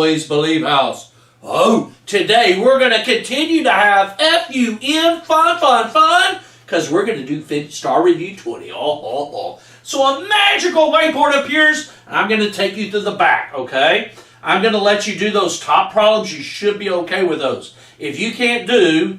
always believe house. Oh, today we're going to continue to have FUN, fun, because we're going to do Star Review 20. So a magical whiteboard appears, and I'm going to take you to the back, okay? I'm going to let you do those top problems. You should be okay with those. If you can't do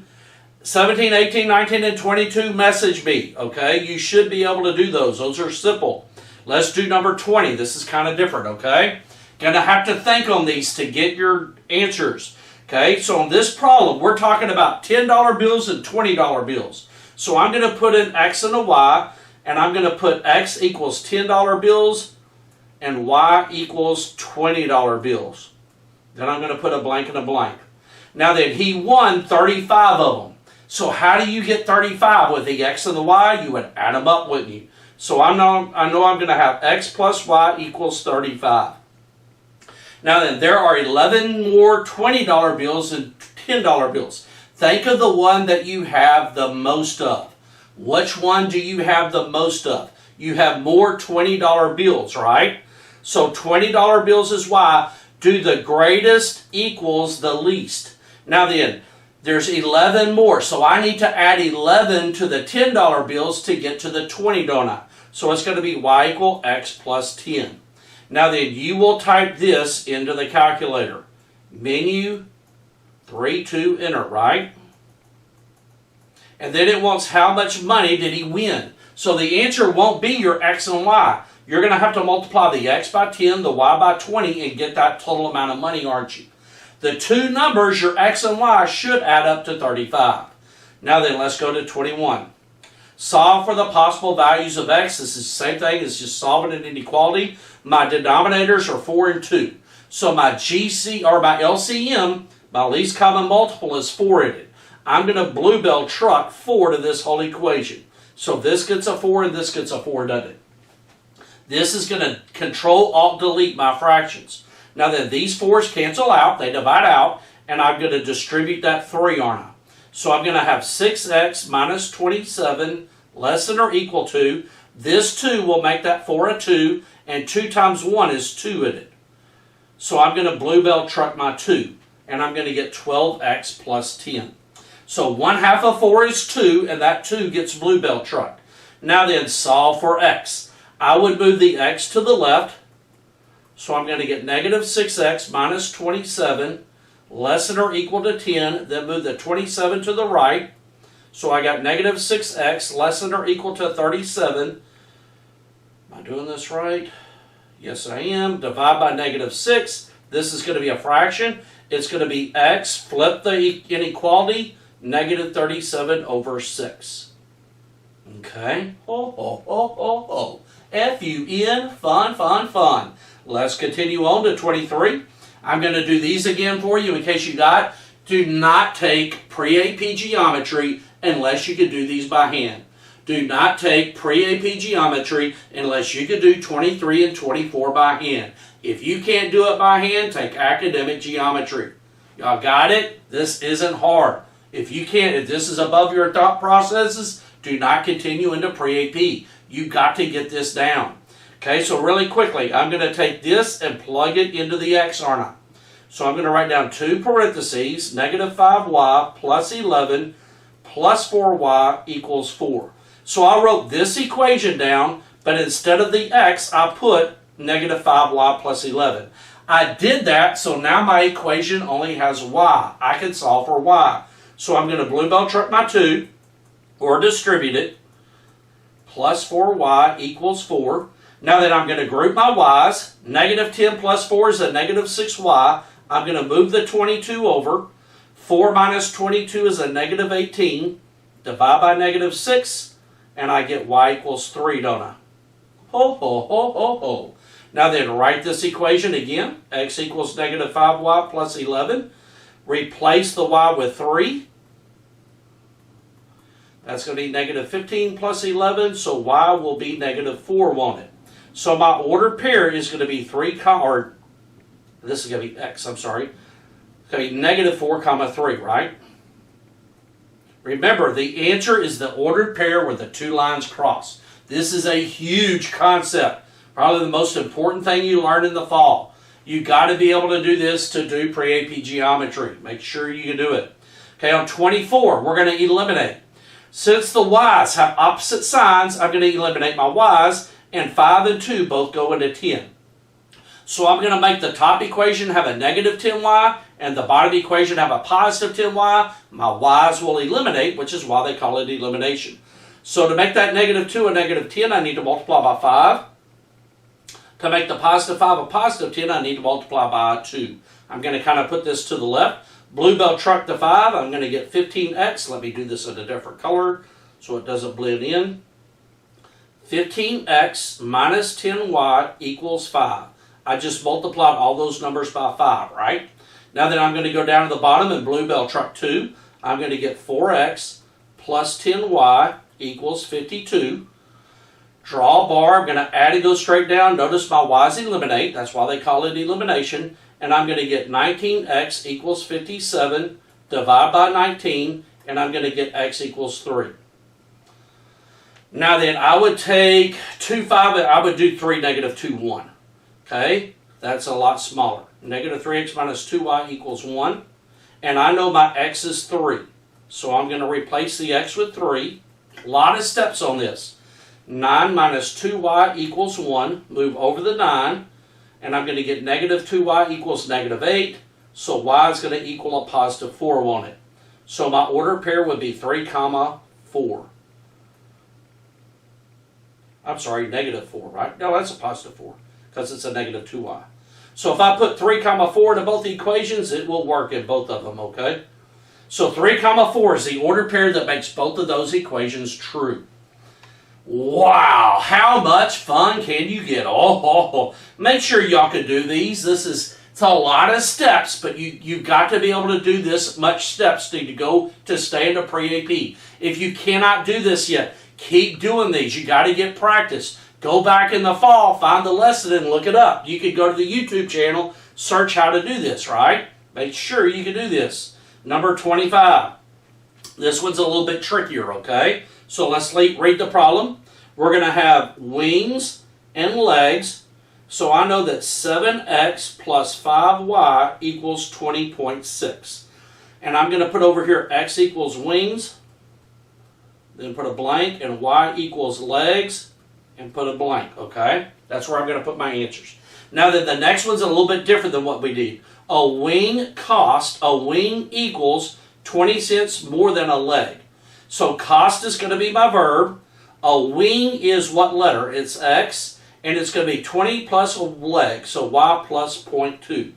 17, 18, 19, and 22, message me, okay? You should be able to do those. Those are simple. Let's do number 20. This is kind of different, okay? Going to have to think on these to get your answers. Okay, so on this problem, we're talking about $10 bills and $20 bills. So I'm going to put in X and a Y, and I'm going to put X equals $10 bills and Y equals $20 bills. Then I'm going to put a blank and a blank. Now then, he won 35 of them. So how do you get 35 with the X and the Y? You would add them up, wouldn't you? So I know I'm going to have X plus Y equals 35. Now then, there are 11 more $20 bills and $10 bills. Think of the one that you have the most of. Which one do you have the most of? You have more $20 bills, right? So $20 bills is Y. Do the greatest equals the least. Now then, there's 11 more. So I need to add 11 to the $10 bills to get to the 20, don't I? So it's going to be Y equal X plus 10. Now then, you will type this into the calculator. Menu, 3, 2, enter, right? And then it wants how much money did he win. So the answer won't be your X and Y. You're going to have to multiply the X by 10, the Y by 20, and get that total amount of money, aren't you? The two numbers, your X and Y, should add up to 35. Now then, let's go to 21. Solve for the possible values of X. This is the same thing as just solving an inequality. My denominators are 4 and 2. So my LCM, my least common multiple, is 4 in it. I'm going to bluebell truck 4 to this whole equation. So this gets a 4 and this gets a 4, doesn't it? This is going to Control-Alt-Delete my fractions. Now then, these 4's cancel out, they divide out, and I'm going to distribute that 3, aren't I? So I'm going to have 6x minus 27 less than or equal to. This 2 will make that 4 a 2, and 2 times 1 is 2 in it. So I'm going to bluebell truck my 2, and I'm going to get 12x plus 10. So 1/2 of 4 is 2, and that 2 gets bluebell trucked. Now then, solve for x. I would move the x to the left, so I'm going to get negative 6x minus 27 less than or equal to 10, then move the 27 to the right. So I got negative 6x less than or equal to 37. Am I doing this right? Yes, I am. Divide by negative 6. This is going to be a fraction. It's going to be x, flip the inequality, negative 37 over 6. Okay? F-U-N, fun. Let's continue on to 23. I'm going to do these again for you in case you got. Do not take pre-AP geometry unless you can do these by hand. Do not take pre-AP geometry unless you can do 23 and 24 by hand. If you can't do it by hand, take academic geometry. Y'all got it? This isn't hard. If you can't, if this is above your thought processes, do not continue into pre-AP. You've got to get this down. Okay, so really quickly, I'm going to take this and plug it into the X, aren't I? So I'm going to write down 2 parentheses, negative 5y plus 11 plus 4y equals 4. So I wrote this equation down, but instead of the X, I put negative 5y plus 11. I did that, so now my equation only has y. I can solve for y. So I'm going to bluebell truck my 2, or distribute it, plus 4y equals 4. Now then, I'm going to group my y's. Negative 10 plus 4 is a negative 6y. I'm going to move the 22 over. 4 minus 22 is a negative 18. Divide by negative 6, and I get y equals 3, don't I? Now then, write this equation again. X equals negative 5y plus 11. Replace the y with 3. That's going to be negative 15 plus 11, so y will be negative 4, won't it? So my ordered pair is going to be 3, or this is going to be x, I'm sorry. It's going to be negative 4, 3, right? Remember, the answer is the ordered pair where the 2 lines cross. This is a huge concept. Probably the most important thing you learn in the fall. You got to be able to do this to do pre-AP geometry. Make sure you can do it. Okay, on 24, we're going to eliminate. Since the y's have opposite signs, I'm going to eliminate my y's, and 5 and 2 both go into 10. So I'm going to make the top equation have a negative 10y, and the bottom equation have a positive 10y. My y's will eliminate, which is why they call it elimination. So to make that negative 2 a negative 10, I need to multiply by 5. To make the positive 5 a positive 10, I need to multiply by 2. I'm going to kind of put this to the left. Bluebell truck to 5, I'm going to get 15x. Let me do this in a different color so it doesn't blend in. 15x minus 10y equals 5. I just multiplied all those numbers by 5, right? Now then I'm going to go down to the bottom and Bluebell truck 2. I'm going to get 4x plus 10y equals 52. Draw a bar. I'm going to add and go straight down. Notice my y's eliminate. That's why they call it elimination. And I'm going to get 19x equals 57. Divide by 19. And I'm going to get x equals 3. Now then, I would take 2, 5. I would do 3, negative 2, 1. Okay? That's a lot smaller. Negative 3x minus 2y equals 1. And I know my x is 3. So I'm going to replace the x with 3. A lot of steps on this. 9 minus 2y equals 1. Move over the 9. And I'm going to get negative 2y equals negative 8. So y is going to equal a positive 4, won't it? So my order pair would be 3, 4. I'm sorry, negative 4, right? No, that's a positive 4 because it's a negative 2y. So if I put 3, 4 into both equations, it will work in both of them, okay? So 3, 4 is the order pair that makes both of those equations true. Wow, how much fun can you get? Make sure y'all can do these. It's a lot of steps, but you've got to be able to do this much steps to go to stay in the pre-AP. If you cannot do this yet, keep doing these. You got to get practice. Go back in the fall, find the lesson, and look it up. You could go to the YouTube channel, search how to do this, right? Make sure you can do this. Number 25. This one's a little bit trickier, okay? So let's read the problem. We're going to have wings and legs. So I know that 7x plus 5y equals 20.6. And I'm going to put over here x equals wings. Then put a blank, and y equals legs. And put a blank, okay? That's where I'm going to put my answers. Now then, the next one's a little bit different than what we did. A wing equals 20 cents more than a leg. So cost is going to be my verb. A wing is what letter? It's X. And it's going to be 20 plus a leg. So Y plus 0.2.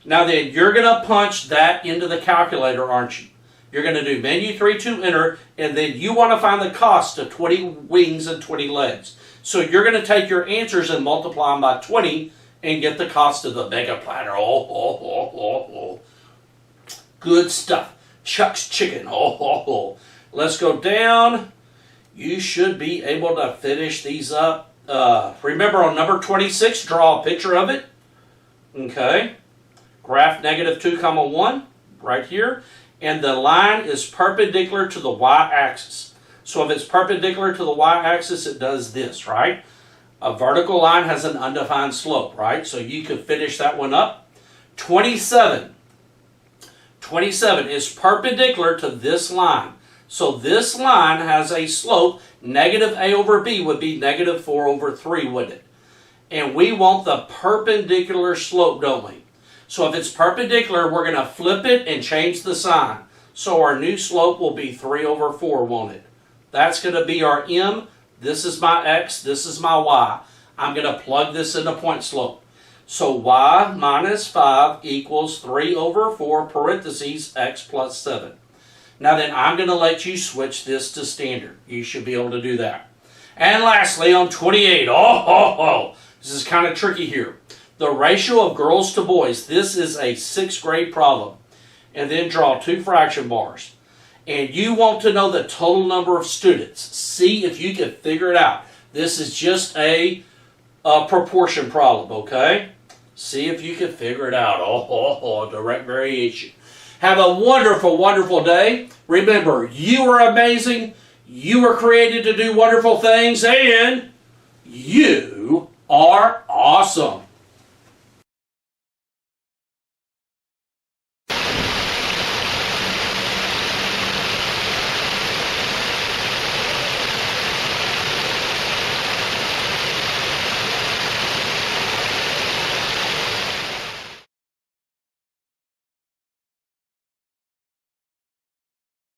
Now then, you're going to punch that into the calculator, aren't you? You're going to do menu 3 to enter. And then you want to find the cost of 20 wings and 20 legs. So you're going to take your answers and multiply them by 20 and get the cost of the mega platter. Good stuff. Chuck's Chicken. Let's go down. You should be able to finish these up. Remember on number 26, draw a picture of it. Okay. Graph negative 2, 1 right here. And the line is perpendicular to the y-axis. So if it's perpendicular to the y-axis, it does this, right? A vertical line has an undefined slope, right? So you could finish that one up. 27. 27 is perpendicular to this line. So this line has a slope. Negative a over b would be negative 4 over 3, wouldn't it? And we want the perpendicular slope, don't we? So if it's perpendicular, we're going to flip it and change the sign. So our new slope will be 3 over 4, won't it? That's going to be our m. This is my x. This is my y. I'm going to plug this in the point slope. So y minus 5 equals 3 over 4 parentheses x plus 7. Now then, I'm going to let you switch this to standard. You should be able to do that. And lastly, on 28, this is kind of tricky here. The ratio of girls to boys. This is a 6th grade problem. And then draw 2 fraction bars. And you want to know the total number of students. See if you can figure it out. This is just a proportion problem, okay? See if you can figure it out. Direct variation. Have a wonderful, wonderful day. Remember, you are amazing. You were created to do wonderful things. And you are awesome.